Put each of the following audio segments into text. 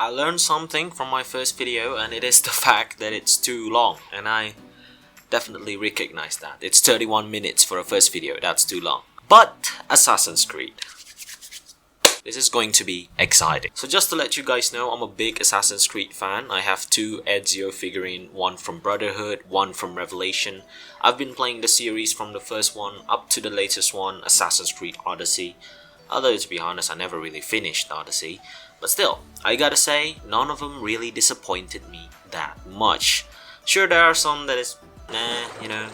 I learned something from my first video, and it is the fact that it's too long, and I definitely recognize that. It's 31 minutes for a first video, that's too long. But Assassin's Creed. This is going to be exciting. So just to let you guys know, I'm a big Assassin's Creed fan. I have 2 Ezio figurines, one from Brotherhood, one from Revelation. I've been playing the series from the first one up to the latest one, Assassin's Creed Odyssey. Although to be honest, I never really finished Odyssey. But still, I gotta say, none of them really disappointed me that much. Sure, there are some that is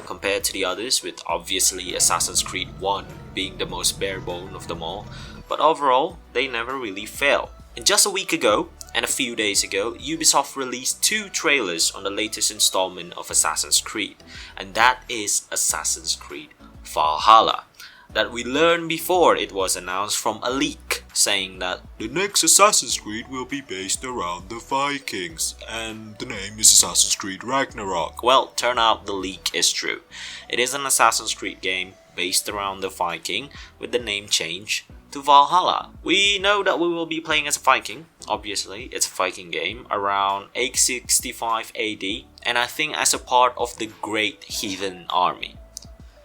compared to the others, with obviously Assassin's Creed 1 being the most bare bone of them all. But overall, they never really fail. And just a week ago, and a few days ago, Ubisoft released 2 trailers on the latest installment of Assassin's Creed. And that is Assassin's Creed Valhalla. That we learned before it was announced from a leak, saying that the next Assassin's Creed will be based around the Vikings, and the name is Assassin's Creed Ragnarok. Well, turn out the leak is true. It is an Assassin's Creed game based around the Viking, with the name change to Valhalla. We know that we will be playing as a Viking. Obviously, it's a Viking game around 865 AD, and I think as a part of the Great Heathen Army,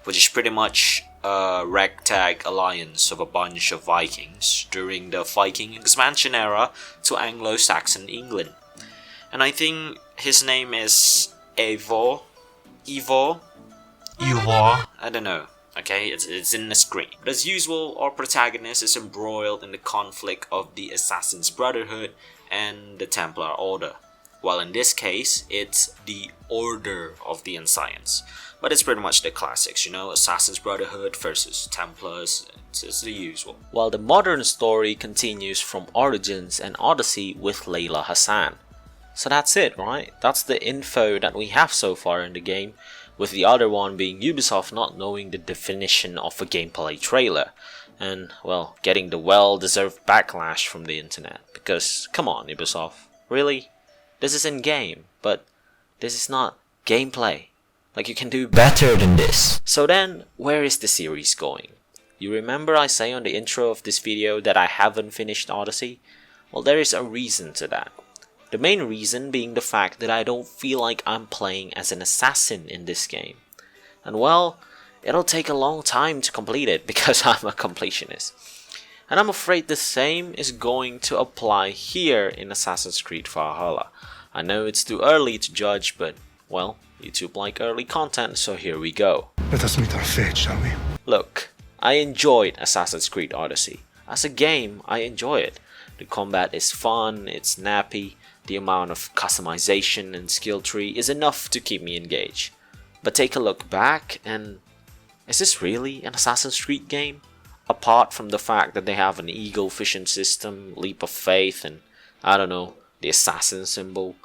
which is pretty much a ragtag alliance of a bunch of Vikings during the Viking expansion era to Anglo-Saxon England. And I think his name is Eivor. I don't know. Okay, it's in the screen. But as usual, our protagonist is embroiled in the conflict of the Assassin's Brotherhood and the Templar Order. While in this case, it's the Order of the Ancients. But it's pretty much the classics, Assassin's Brotherhood versus Templars, it's the usual. While the modern story continues from Origins and Odyssey with Layla Hassan. So that's it, right? That's the info that we have so far in the game, with the other one being Ubisoft not knowing the definition of a gameplay trailer. And, well, getting the well-deserved backlash from the internet. Because, come on Ubisoft, really? This is in-game, but this is not gameplay. Like, you can do better than this. So then, where is the series going? You remember I say on the intro of this video that I haven't finished Odyssey? Well, there is a reason to that. The main reason being the fact that I don't feel like I'm playing as an assassin in this game. And well, it'll take a long time to complete it because I'm a completionist. And I'm afraid the same is going to apply here in Assassin's Creed Valhalla. I know it's too early to judge, but, well, YouTube like early content, so here we go. Let us meet our fate, shall we? Look, I enjoyed Assassin's Creed Odyssey. As a game, I enjoy it. The combat is fun, it's snappy, the amount of customization and skill tree is enough to keep me engaged. But take a look back and is this really an Assassin's Creed game? Apart from the fact that they have an eagle vision system, leap of faith, and I don't know, the assassin symbol.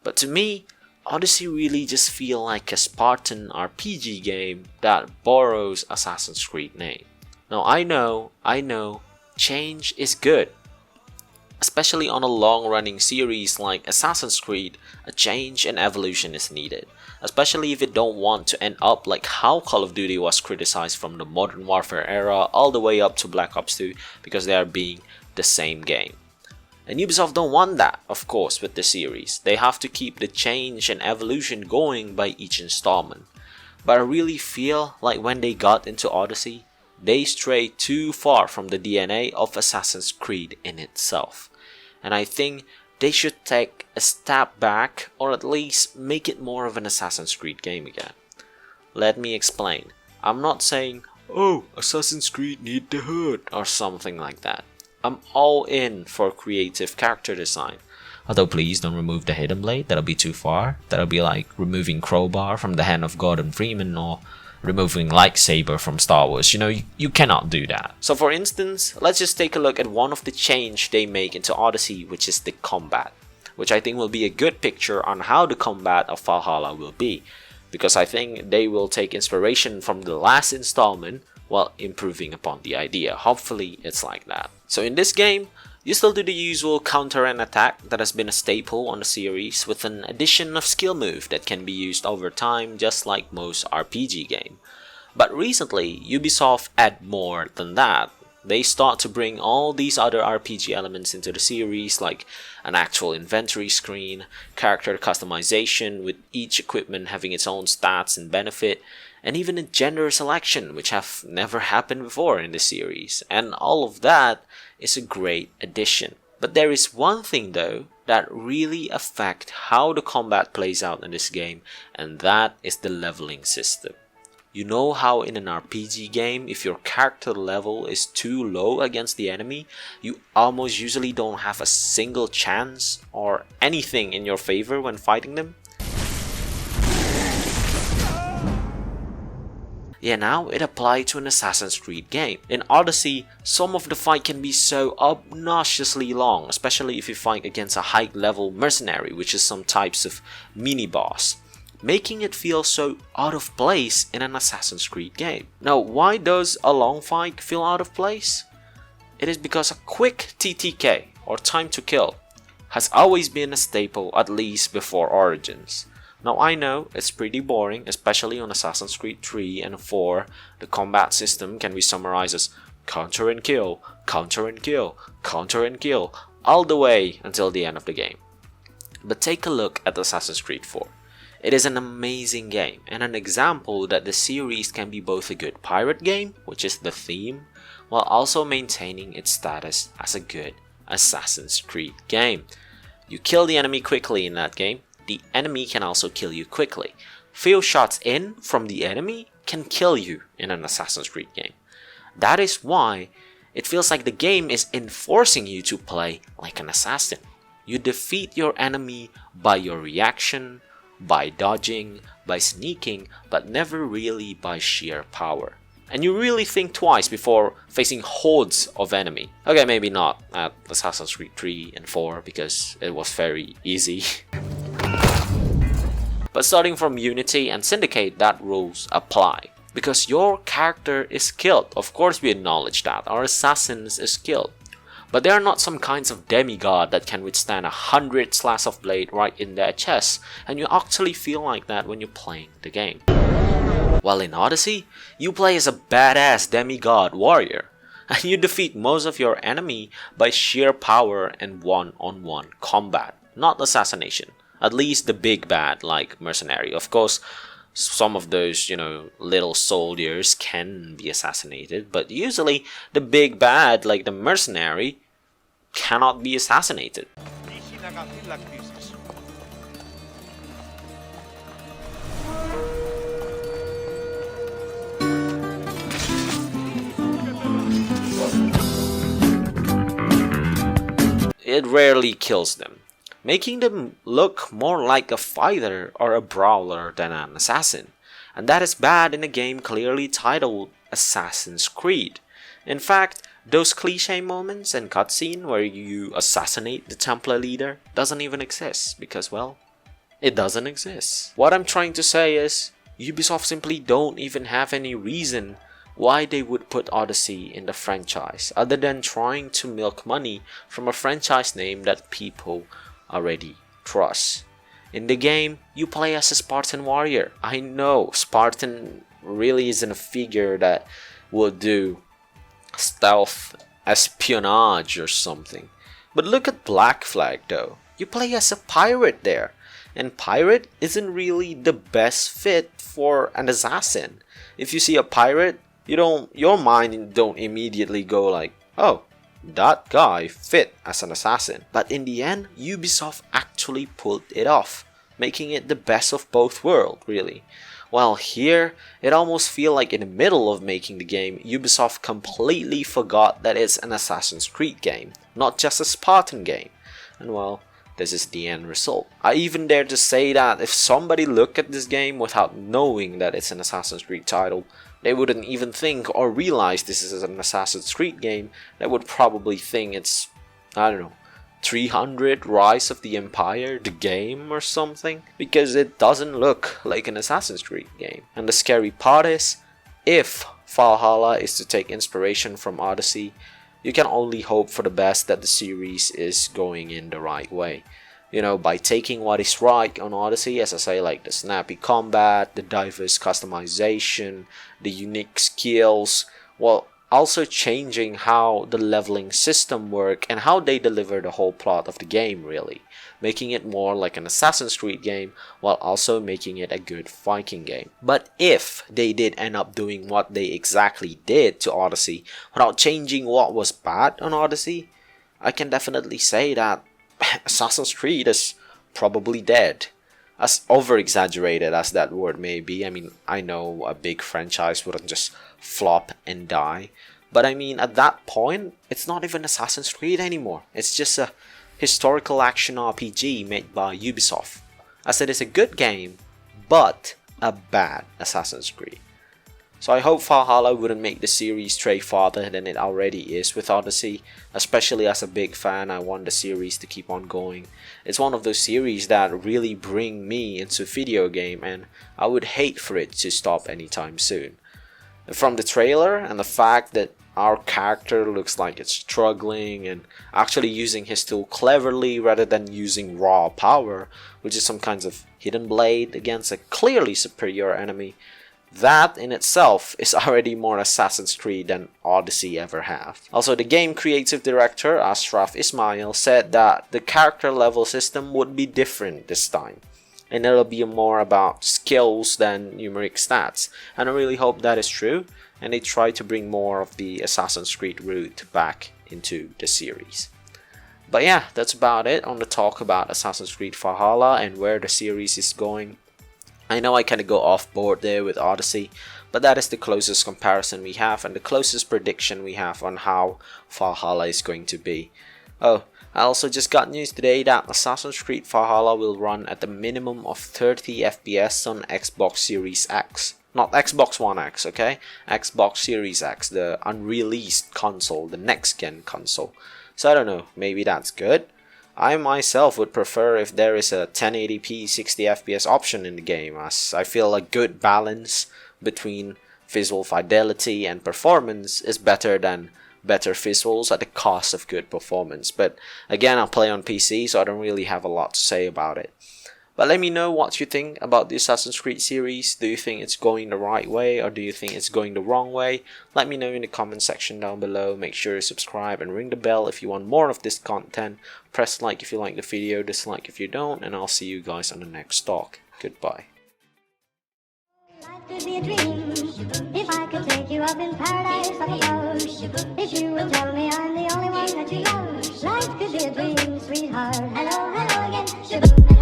But to me, Odyssey really just feel like a Spartan RPG game that borrows Assassin's Creed name. Now I know, change is good. Especially on a long-running series like Assassin's Creed, a change and evolution is needed. Especially if you don't want to end up like how Call of Duty was criticized from the Modern Warfare era all the way up to Black Ops 2 because they are being the same game. And Ubisoft don't want that, of course, with the series. They have to keep the change and evolution going by each installment. But I really feel like when they got into Odyssey, they strayed too far from the DNA of Assassin's Creed in itself. And I think they should take a step back, or at least make it more of an Assassin's Creed game again. Let me explain. I'm not saying, oh, Assassin's Creed need the hood, or something like that. I'm all in for creative character design. Although please don't remove the hidden blade, that'll be too far. That'll be like removing crowbar from the hand of Gordon Freeman or removing lightsaber from Star Wars. You cannot do that. So for instance, let's just take a look at one of the change they make into Odyssey, which is the combat. Which I think will be a good picture on how the combat of Valhalla will be. Because I think they will take inspiration from the last installment while improving upon the idea. Hopefully it's like that. So in this game, you still do the usual counter and attack that has been a staple on the series, with an addition of skill move that can be used over time just like most RPG game. But recently, Ubisoft add more than that. They start to bring all these other RPG elements into the series, like an actual inventory screen, character customization with each equipment having its own stats and benefit, and even a gender selection, which have never happened before in the series. And all of that is a great addition. But there is one thing though that really affects how the combat plays out in this game, and that is the leveling system. You know how in an RPG game, if your character level is too low against the enemy, you almost usually don't have a single chance or anything in your favor when fighting them? Yeah, now it applies to an Assassin's Creed game. In Odyssey, some of the fight can be so obnoxiously long, especially if you fight against a high level mercenary, which is some types of mini-boss, making it feel so out of place in an Assassin's Creed game. Now, why does a long fight feel out of place? It is because a quick TTK, or time to kill, has always been a staple, at least before Origins. Now I know it's pretty boring, especially on Assassin's Creed 3 and 4. The combat system can be summarized as counter and kill, counter and kill, counter and kill, all the way until the end of the game. But take a look at Assassin's Creed 4. It is an amazing game, and an example that the series can be both a good pirate game, which is the theme, while also maintaining its status as a good Assassin's Creed game. You kill the enemy quickly in that game. The enemy can also kill you quickly. Few shots in from the enemy can kill you in an Assassin's Creed game. That is why it feels like the game is enforcing you to play like an assassin. You defeat your enemy by your reaction, by dodging, by sneaking, but never really by sheer power. And you really think twice before facing hordes of enemy. Okay, maybe not at Assassin's Creed 3 and 4 because it was very easy. But starting from Unity and Syndicate, that rules apply. Because your character is skilled. Of course we acknowledge that. Our assassins is skilled. But they are not some kinds of demigod that can withstand 100 slash of blade right in their chest. And you actually feel like that when you're playing the game. While in Odyssey, you play as a badass demigod warrior. And you defeat most of your enemy by sheer power and one-on-one combat. Not assassination. At least the big bad like mercenary. Of course, some of those, little soldiers can be assassinated, but usually the big bad like the mercenary cannot be assassinated. It rarely kills them, making them look more like a fighter or a brawler than an assassin. And that is bad in a game clearly titled Assassin's Creed. In fact, those cliche moments and cutscene where you assassinate the Templar leader doesn't even exist because, well, it doesn't exist. What I'm trying to say is, Ubisoft simply don't even have any reason why they would put Odyssey in the franchise other than trying to milk money from a franchise name that people already trust. In the game, you play as a Spartan warrior. I know Spartan really isn't a figure that will do stealth espionage or something. But look at Black Flag though. You play as a pirate there. And pirate isn't really the best fit for an assassin. If you see a pirate, your mind don't immediately go like, oh, that guy fit as an assassin. But in the end, Ubisoft actually pulled it off, making it the best of both worlds, really. While here, it almost feels like in the middle of making the game, Ubisoft completely forgot that it's an Assassin's Creed game, not just a Spartan game. And well, this is the end result. I even dare to say that if somebody looked at this game without knowing that it's an Assassin's Creed title, they wouldn't even think or realize this is an Assassin's Creed game. They would probably think it's, 300 Rise of the Empire, the game or something. Because it doesn't look like an Assassin's Creed game. And the scary part is, if Valhalla is to take inspiration from Odyssey, you can only hope for the best that the series is going in the right way. By taking what is right on Odyssey, as I say, like the snappy combat, the diverse customization, the unique skills, well, also changing how the leveling system work and how they deliver the whole plot of the game, really, making it more like an Assassin's Creed game while also making it a good Viking game. But if they did end up doing what they exactly did to Odyssey without changing what was bad on Odyssey, I can definitely say that Assassin's Creed is probably dead. As over-exaggerated as that word may be, I mean, I know a big franchise wouldn't just flop and die, but I mean, at that point, it's not even Assassin's Creed anymore. It's just a historical action RPG made by Ubisoft, as it is a good game, but a bad Assassin's Creed. So I hope Valhalla wouldn't make the series stray farther than it already is with Odyssey. Especially as a big fan, I want the series to keep on going. It's one of those series that really bring me into video game, and I would hate for it to stop anytime soon. From the trailer and the fact that our character looks like it's struggling and actually using his tool cleverly rather than using raw power, which is some kinds of hidden blade against a clearly superior enemy, that in itself is already more Assassin's Creed than Odyssey ever have. Also, the game creative director Ashraf Ismail said that the character level system would be different this time, and it'll be more about skills than numeric stats, and I really hope that is true and they try to bring more of the Assassin's Creed route back into the series. But yeah, that's about it on the talk about Assassin's Creed Valhalla and where the series is going. I know I kind of go off board there with Odyssey, but that is the closest comparison we have and the closest prediction we have on how Valhalla is going to be. Oh, I also just got news today that Assassin's Creed Valhalla will run at a minimum of 30 FPS on Xbox Series X. Not Xbox One X, okay? Xbox Series X, the unreleased console, the next gen console. So I don't know, maybe that's good. I myself would prefer if there is a 1080p 60 FPS option in the game, as I feel a good balance between visual fidelity and performance is better than better visuals at the cost of good performance. But again, I play on PC, so I don't really have a lot to say about it. But let me know what you think about the Assassin's Creed series. Do you think it's going the right way or do you think it's going the wrong way? Let me know in the comment section down below. Make sure you subscribe and ring the bell if you want more of this content. Press like if you like the video, dislike if you don't, and I'll see you guys on the next talk. Goodbye. Life could be a dream if I could take you up in paradise up above. If you would tell me I'm the only one that you love. Life could be a dream, sweetheart. Hello, hello again.